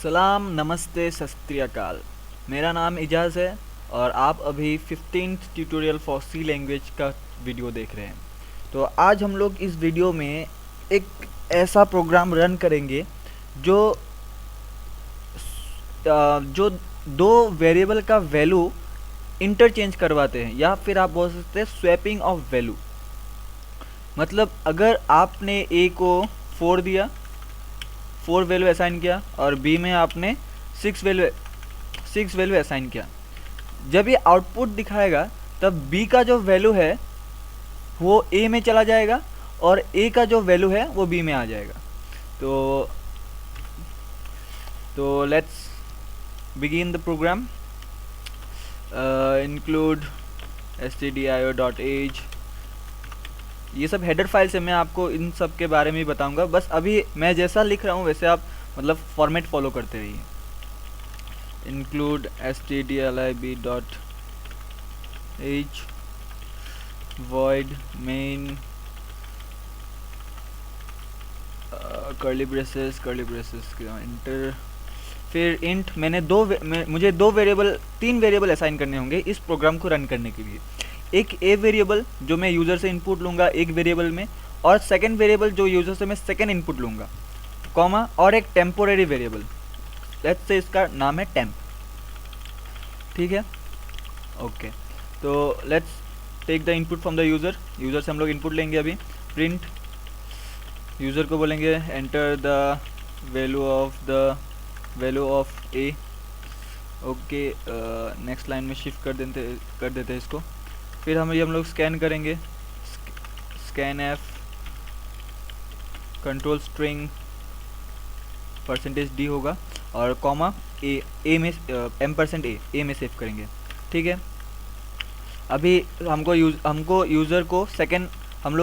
सलाम, नमस्ते, सत श्री अकाल। मेरा नाम इजाज़ है और आप अभी 15th tutorial for C language का वीडियो देख रहे हैं। तो आज हम लोग इस वीडियो में एक ऐसा प्रोग्राम रन करेंगे जो जो दो वेरिएबल का वैल्यू इंटरचेंज करवाते हैं, या फिर आप बोल सकते हैं स्वैपिंग ऑफ वैल्यू। मतलब अगर आपने ए को 4 दिया, 4 वैल्यू असाइन किया, और बी में आपने 6 वैल्यू असाइन किया, जब ये आउटपुट दिखाएगा तब बी का जो वैल्यू है वो ए में चला जाएगा और ए का जो वैल्यू है वो बी में आ जाएगा। तो let's begin the program. Include stdio.age, ये सब हेडर फाइल्स है। मैं आपको इन सब के बारे में ही बताऊंगा। बस अभी मैं जैसा लिख रहा हूँ वैसे आप मतलब फॉर्मेट फॉलो करते रहिए। Include stdlib.h void main curly braces inter, फिर इंट। मुझे तीन वेरिएबल असाइन करने होंगे इस प्रोग्राम को रन करने के लिए। एक ए वेरिएबल जो मैं यूज़र से इनपुट लूँगा एक वेरिएबल में, और सेकंड वेरिएबल जो यूज़र से मैं सेकंड इनपुट लूँगा, कॉमा, और एक टेम्पोरेरी वेरिएबल, लेट्स से इसका नाम है टेम्प। ठीक है, ओके। तो let's take the input from the user से हम लोग इनपुट लेंगे। अभी प्रिंट यूज़र को बोलेंगे enter the value of A. Okay, next line में शिफ्ट कर देते हैं इसको। फिर हम लोग स्कैन करेंगे, scan F control string %d होगा, और कॉमा ए में %a ए में सेव करेंगे। ठीक है, अभी हम लोगों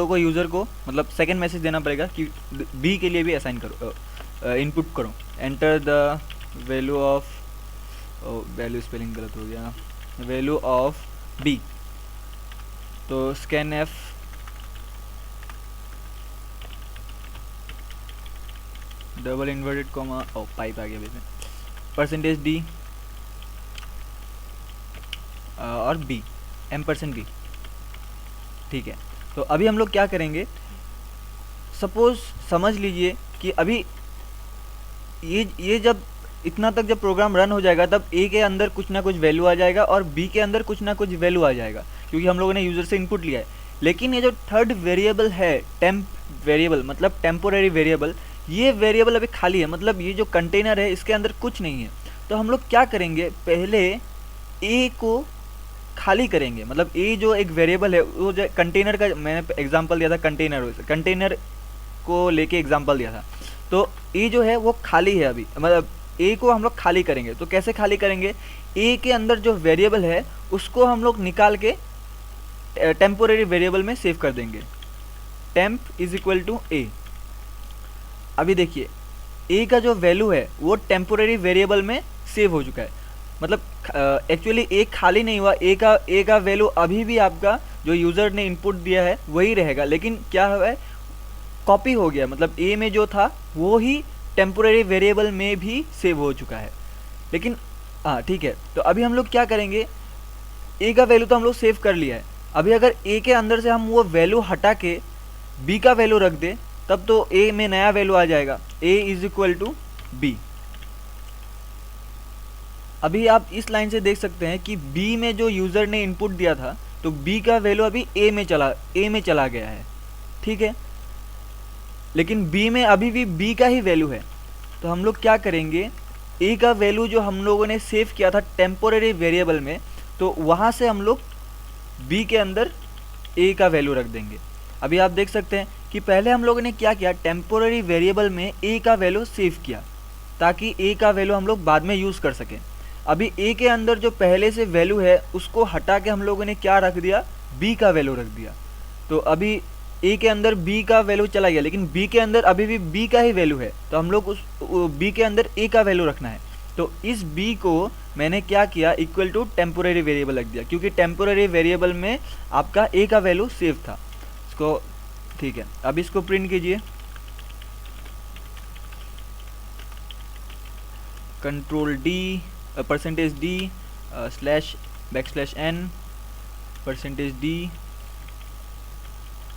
को यूज़र को मतलब सेकंड मैसेज देना पड़ेगा कि बी के लिए भी असाइन करो, इनपुट करो। Enter the value of, value spelling गलत हो गया, वैल्यू ऑफ बी। तो scanf double inverted comma, pipe आ गया बीच में, %d और b %b। ठीक है, तो अभी हम लोग क्या करेंगे, सपोज समझ लीजिए कि अभी ये जब इतना तक जब प्रोग्राम रन हो जाएगा तब ए के अंदर कुछ ना कुछ वैल्यू आ जाएगा और बी के अंदर कुछ ना कुछ वैल्यू आ जाएगा, क्योंकि हम लोगों ने यूज़र से इनपुट लिया है। लेकिन ये जो थर्ड वेरिएबल है, टेम्प वेरिएबल मतलब टेम्पोरेरी वेरिएबल, ये वेरिएबल अभी खाली है, मतलब ये जो कंटेनर है इसके अंदर कुछ नहीं है। तो हम लोग क्या करेंगे, पहले ए को खाली करेंगे। मतलब ए जो एक वेरिएबल है, वो जो कंटेनर का मैंने एग्जांपल दिया था, कंटेनर को लेके एग्जांपल दिया था। तो ए जो है वो खाली है अभी, मतलब ए को हम लोग खाली करेंगे। तो कैसे खाली करेंगे, ए के अंदर जो वेरिएबल है उसको हम लोग निकाल के टेम्पोरेरी वेरिएबल में सेव कर देंगे। टेम्प इज इक्वल टू ए। अभी देखिए ए का जो वैल्यू है वो टेम्पोरेरी वेरिएबल में सेव हो चुका है। मतलब एक्चुअली ए खाली नहीं हुआ, ए का वैल्यू अभी भी आपका जो यूज़र ने इनपुट दिया है वही रहेगा, लेकिन क्या है, कॉपी हो गया। मतलब ए में जो था वो ही टेम्पोरेरी वेरिएबल में भी सेव हो चुका है। लेकिन हाँ ठीक है, तो अभी हम लोग क्या करेंगे, ए का वैल्यू तो हम लोग सेव कर लिया है। अभी अगर ए के अंदर से हम वो वैल्यू हटा के बी का वैल्यू रख दे तब तो ए में नया वैल्यू आ जाएगा, ए इज इक्वल टू बी। अभी आप इस लाइन से देख सकते हैं कि बी में जो यूज़र ने इनपुट दिया था तो बी का वैल्यू अभी ए में चला गया है। ठीक है, लेकिन बी में अभी भी बी का ही वैल्यू है। तो हम लोग क्या करेंगे, ए का वैल्यू जो हम लोगों ने सेव किया था टेम्पोरेरी वेरिएबल में, तो वहाँ से हम लोग बी के अंदर ए का वैल्यू रख देंगे। अभी आप देख सकते हैं कि पहले हम लोगों ने क्या किया, टेम्पोरेरी वेरिएबल में ए का वैल्यू सेव किया ताकि ए का वैल्यू हम लोग बाद में यूज़ कर सकें। अभी ए के अंदर जो पहले से वैल्यू है उसको हटा के हम लोगों ने क्या रख दिया, बी का वैल्यू रख दिया। तो अभी ए के अंदर बी का वैल्यू चला गया, लेकिन बी के अंदर अभी भी बी का ही वैल्यू है, तो हम लोग उस बी के अंदर ए का वैल्यू रखना है। तो इस बी को मैंने क्या किया, इक्वल टू टेम्पोरेरी वेरिएबल रख दिया, क्योंकि टेम्पोरेरी वेरिएबल में आपका ए का वैल्यू सेव था। इसको ठीक है, अब इसको प्रिंट कीजिए। Control D percentage D slash backslash N percentage D,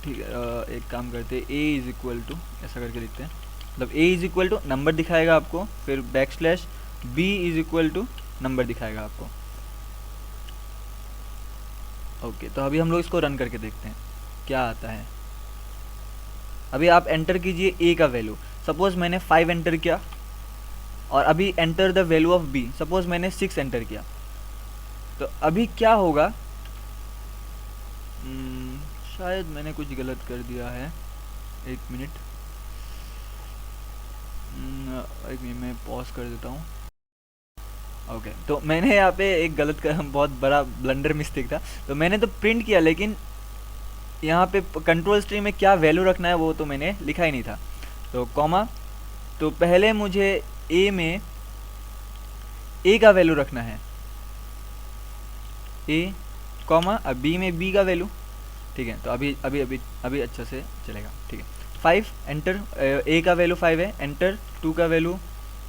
ठीक है। एक काम करते हैं, ए इज़ इक्वल टू ऐसा करके लिखते हैं, मतलब A is equal to number दिखाएगा आपको, फिर backslash B is equal to number दिखाएगा आपको। ओके, तो अभी हम लोग इसको रन करके देखते हैं क्या आता है। अभी आप एंटर कीजिए ए का वैल्यू, सपोज़ मैंने 5 एंटर किया, और अभी enter the value of B, suppose मैंने 6 एंटर किया, तो अभी क्या होगा, शायद मैंने कुछ गलत कर दिया है, एक मिनट मैं पॉज कर देता हूँ। ओके, तो मैंने यहाँ पे एक गलत बहुत बड़ा ब्लंडर मिस्टेक था, तो मैंने तो प्रिंट किया, लेकिन यहाँ पे कंट्रोल स्ट्रीम में क्या वैल्यू रखना है वो तो मैंने लिखा ही नहीं था। तो कॉमा, तो पहले मुझे ए में ए का वैल्यू रखना है, ए कॉमा, अब बी में बी का वैल्यू, ठीक है। तो अभी अभी अभी अभी अच्छा से चलेगा, ठीक है। 5 एंटर, ए का वैल्यू 5 है, एंटर, 2 का वैल्यू,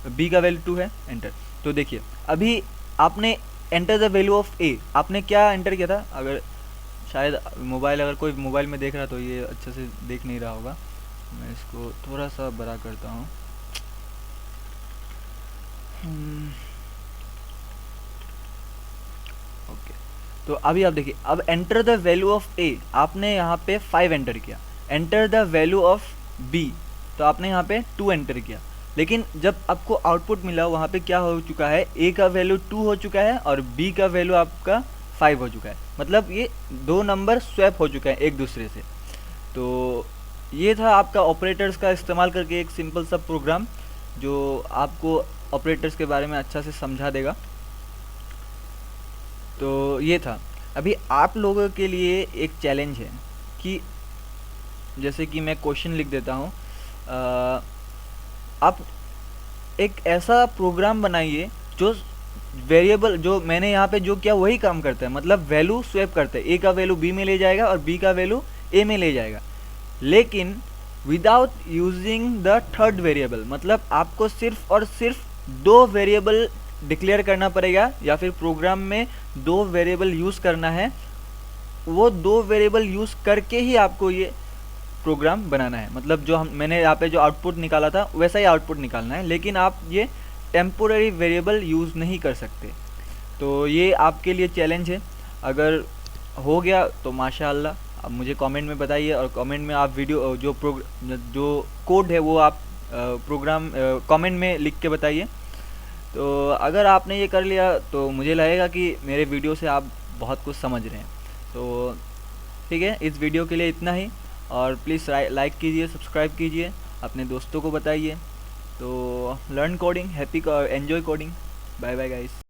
बी का वैल्यू 2 है, एंटर। तो देखिए अभी आपने enter the value of A, आपने क्या एंटर किया था, अगर शायद मोबाइल, अगर कोई मोबाइल में देख रहा तो ये अच्छे से देख नहीं रहा होगा, मैं इसको थोड़ा सा बड़ा करता हूँ। ओके, तो अभी आप देखिए, अब enter the value of A, आपने यहाँ पे 5 एंटर किया, enter the value of B, तो आपने यहाँ पे 2 एंटर किया, लेकिन जब आपको आउटपुट मिला वहाँ पे क्या हो चुका है, ए का वैल्यू 2 हो चुका है और बी का वैल्यू आपका 5 हो चुका है, मतलब ये दो नंबर स्वैप हो चुके हैं एक दूसरे से। तो ये था आपका ऑपरेटर्स का इस्तेमाल करके एक सिंपल सा प्रोग्राम, जो आपको ऑपरेटर्स के बारे में अच्छा से समझा देगा। तो ये था। अभी आप लोगों के लिए एक चैलेंज है कि जैसे कि मैं क्वेश्चन लिख देता हूँ, आप एक ऐसा प्रोग्राम बनाइए जो वेरिएबल, जो मैंने यहाँ पे जो किया वही काम करता है, मतलब वैल्यू स्वैप करता है, ए का वैल्यू बी में ले जाएगा और बी का वैल्यू ए में ले जाएगा, लेकिन without using the third variable, मतलब आपको सिर्फ और सिर्फ 2 वेरिएबल डिक्लेयर करना पड़ेगा, या फिर प्रोग्राम में 2 वेरिएबल यूज़ करना है, वो 2 वेरिएबल यूज़ करके ही आपको ये प्रोग्राम बनाना है। मतलब जो मैंने यहाँ पे जो आउटपुट निकाला था वैसा ही आउटपुट निकालना है, लेकिन आप ये टेम्पोररी वेरिएबल यूज़ नहीं कर सकते। तो ये आपके लिए चैलेंज है, अगर हो गया तो माशाअल्लाह, अब मुझे कमेंट में बताइए, और कमेंट में आप वीडियो जो कोड है वो आप प्रोग्राम कमेंट में लिख के बताइए। तो अगर आपने ये कर लिया तो मुझे लगेगा कि मेरे वीडियो से आप बहुत कुछ समझ रहे हैं। तो ठीक है, इस वीडियो के लिए इतना ही, और प्लीज़ लाइक कीजिए, सब्सक्राइब कीजिए, अपने दोस्तों को बताइए। तो learn coding, happy enjoy coding, bye bye guys.